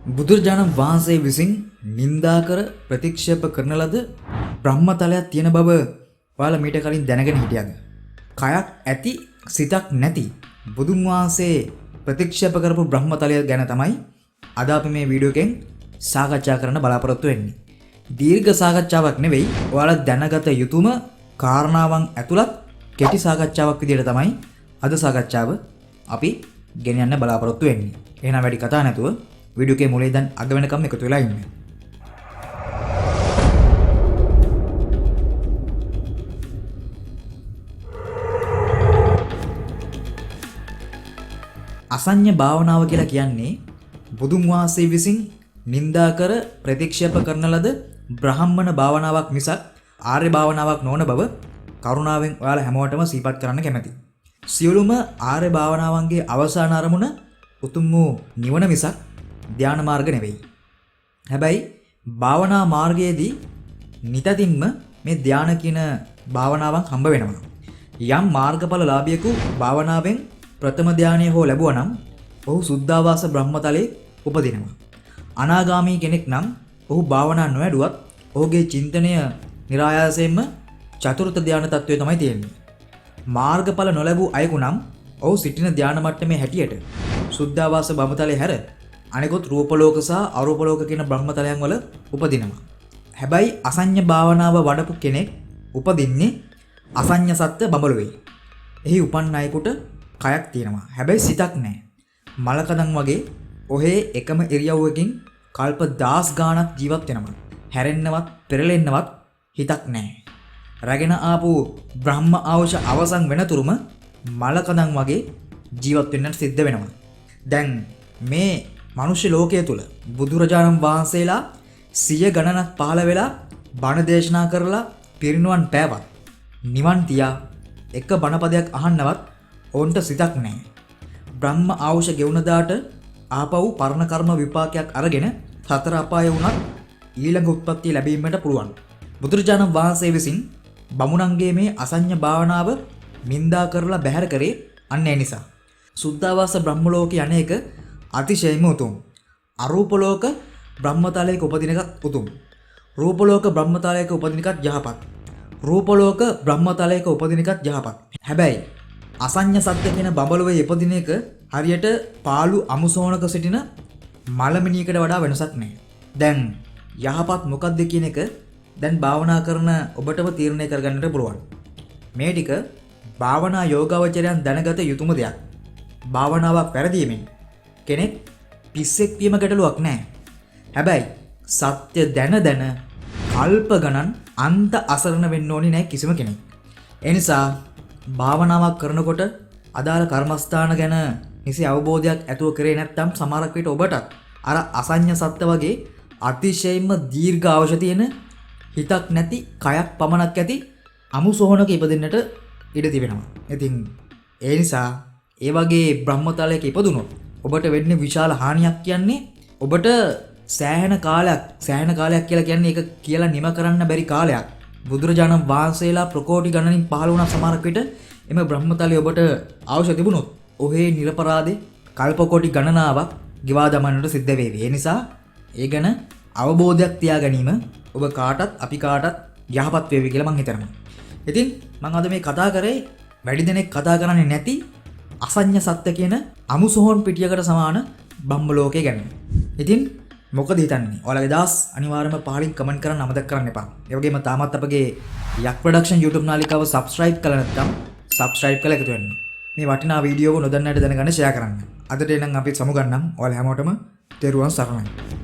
බුදුරජාණන් වහන්සේ විසින් නින්දා කර ප්‍රතික්ෂේප කරන ලද බ්‍රහ්මතලයක් තියෙන බව ඔයාලා මීට කලින් දැනගෙන හිටියද? කයක් ඇති සිතක් නැති බුදුන් වහන්සේ ප්‍රතික්ෂේප කරපු බ්‍රහ්මතලය ගැන තමයි අද අපි මේ වීඩියෝ එකෙන් සාකච්ඡා කරන්න බලාපොරොත්තු වෙන්නේ. දීර්ඝ සාකච්ඡාවක් නෙවෙයි, ඔයාලා දැනගත යුතුම කාරණාවන් ඇතුළත් කෙටි සාකච්ඡාවක් විදිහට තමයි අද සාකච්ඡාව අපි ගෙනියන්න බලාපොරොත්තු වෙන්නේ. එහෙනම් වැඩි කතා නැතුව වීඩියෝ එකේ මුලින් ඉඳන් අග වෙනකම් එකතු වෙලා ඉන්න. අසඤ්ඤ භාවනාව කියලා කියන්නේ බුදුන් වහන්සේ විසින් නින්දා කර ප්‍රතික්ෂේප කරන ලද බ්‍රාහ්මණ භාවනාවක් මිසක් ආර්ය භාවනාවක් නොවන බව කරුණාවෙන් ඔයාලා හැමෝටම සිහිපත් කරන්න කැමැතියි. සියලුම ආර්ය භාවනාවන්ගේ අවසාන අරමුණ උතුම් වූ නිවන මිසක් ධ්‍යාන මාර්ග නෙවෙයි. හැබැයි භාවනා මාර්ගයේදී නිතතින්ම මේ ධ්‍යාන කියන භාවනාවන් හම්බ වෙනවා. යම් මාර්ගඵල ලාභියෙකු භාවනාවෙන් ප්‍රථම ධ්‍යානය හෝ ලැබුවා නම් ඔහු සුද්ධාවාස බ්‍රහ්මතලයේ උපදිනවා. අනාගාමී කෙනෙක් නම් ඔහු භාවනා නොවැඩුවත් ඔහුගේ චින්තනය નિરાයාසයෙන්ම චතුර්ථ ධ්‍යාන තත්වයේ තමයි තියෙන්නේ. මාර්ගඵල නොලැබූ අයෙකු නම් ඔහු සිටින ධ්‍යාන මට්ටමේ හැටියට සුද්ධාවාස බ්‍රහ්මතලයේ හැර අනෙකුත් රූප ලෝක සහ අරූප ලෝක කියන බ්‍රහ්මතලයන් වල උපදිනවා. හැබැයි අසඤ්ඤ භාවනාව වඩපු කෙනෙක් උපදින්නේ අසඤ්ඤ සත්ත්ව බඹලුවේ. එහි උපන් අයෙකුට කයක් තියෙනවා. හැබැයි සිතක් නැහැ. මලකඳන් වගේ ඔහේ එකම ඉරියව්වකින් කල්ප 10 ගාණක් ජීවත් වෙනවා. හැරෙන්නවත් පෙරලෙන්නවත් හිතක් නැහැ. රැගෙන ආපු බ්‍රහ්ම ආවුෂ අවසන් වෙනතුරුම මලකඳන් වගේ ජීවත් වෙන්නට සිද්ධ වෙනවා. දැන් මේ මනුෂ්‍ය ලෝකයේ තුල බුදුරජාණන් වහන්සේලා සිය ගණනක් පහළ වෙලා බණ දේශනා කරලා පිරිනුවන් පෑවත් නිවන් තියා එක බණපදයක් අහන්නවත් ඔවුන්ට සිතක් නැහැ. බ්‍රහ්ම ආවුෂ ගෙවුන දාට ආපහු පරණ කර්ම විපාකයක් අරගෙන සතර අපාය වුණත් ඊළඟ උත්පත්තිය ලැබීමට පුළුවන්. බුදුරජාණන් වහන්සේ විසින් බමුණන්ගේ මේ අසඤ්ඤ භාවනාව නින්දා කරලා බැහැර කරේ අන්න ඒ නිසා. සුද්ධාවාස බ්‍රහ්ම ලෝකේ අනේක අතිශයින්ම උතුම්. අරූප ලෝක බ්‍රහ්මතලයක උපදින එකත් උතුම්. රූප ලෝක බ්‍රහ්මතලයක උපදින එකත් යහපත්. රූප ලෝක බ්‍රහ්මතලයක උපදින එකත් යහපත්. හැබැයි අසඤ්ඤ සත්ත්ව කියන බඹලුවේ ඉපදින එක හරියට පාළු අමුසෝනක සිටින මලමිණියකට වඩා වෙනසක් නැහැ. දැන් යහපත් මොකක්ද කියන එක දැන් භාවනා කරන ඔබටම තීරණය කරගන්නට පුළුවන්. මේ ටික භාවනා යෝගාවචරයන් දැනගත යුතුම දෙයක්. භාවනාවක් වැරදීමෙන් කෙනෙක් පිස්සෙක් වීම ගැටලුවක් නැහැ. හැබැයි සත්‍ය දැන කල්ප ගණන් අන්ත අසරණ වෙන්න ඕනේ නැහැ කිසිම කෙනෙක්. ඒ නිසා භාවනාවක් කරනකොට අදාළ කර්මස්ථාන ගැන නිසි අවබෝධයක් ඇතුව කරේ නැත්නම් සමහරක් විට ඔබට අර අසඤ්ඤ සත්ත්ව වගේ අතිශයින්ම දීර්ඝ අවශ්‍ය තියෙන හිතක් නැති කයක් පමණක් ඇති අමුසෝහනක ඉපදෙන්නට ඉඩ තිබෙනවා. ඉතින් ඒ නිසා ඒ වගේ බ්‍රහ්මතලයක ඉපදුනොත් ඔබට වෙන්නේ විශාල හානියක්. කියන්නේ ඔබට සෑහෙන කාලයක් කියලා කියන්නේ ඒක කියලා නිම කරන්න බැරි කාලයක්. බුදුරජාණන් වහන්සේලා ප්‍රකෝටි ගණනින් පහළ වුණා සමහරක් විට එම බ්‍රහ්මතලයේ ඔබට අවශ්‍ය තිබුණොත් ඔහේ නිර්පරාදේ කල්ප කොටි ගණනාවක් ගෙවා දමන්නට සිද්ධ වේවි. ඒ නිසා ඒ ගැන අවබෝධයක් තියා ගැනීම ඔබ කාටත් අපි කාටත් යහපත් වේවි කියලා මම හිතනවා. ඉතින් මම අද මේ කතා කරේ වැඩි දෙනෙක් කතා කරන්නේ නැති අසඤ්ඤ සත්ත්ව කියන අමුසොහොන් පිටියකට සමාන බ්‍රහ්ම ලෝකය ගැන. ඉතින් මොකද හිතන්නේ? ඔයාලගේ දාස් අනිවාර්යයෙන්ම පහලින් කමෙන්ට් කරන්න අමතක කරන්න එපා. ඒ වගේම තාමත් අපගේ යක් ප්‍රොඩක්ෂන් YouTube නාලිකාව subscribe කරලා නැත්නම් subscribe කරලා එකතු වෙන්න. මේ වටිනා වීඩියෝ එක නොදන්නට දැනගන්න share කරන්න. අදට එනම් අපි සමු ගන්නම්. ඔයාලා හැමෝටම තෙරුවන් සරණයි.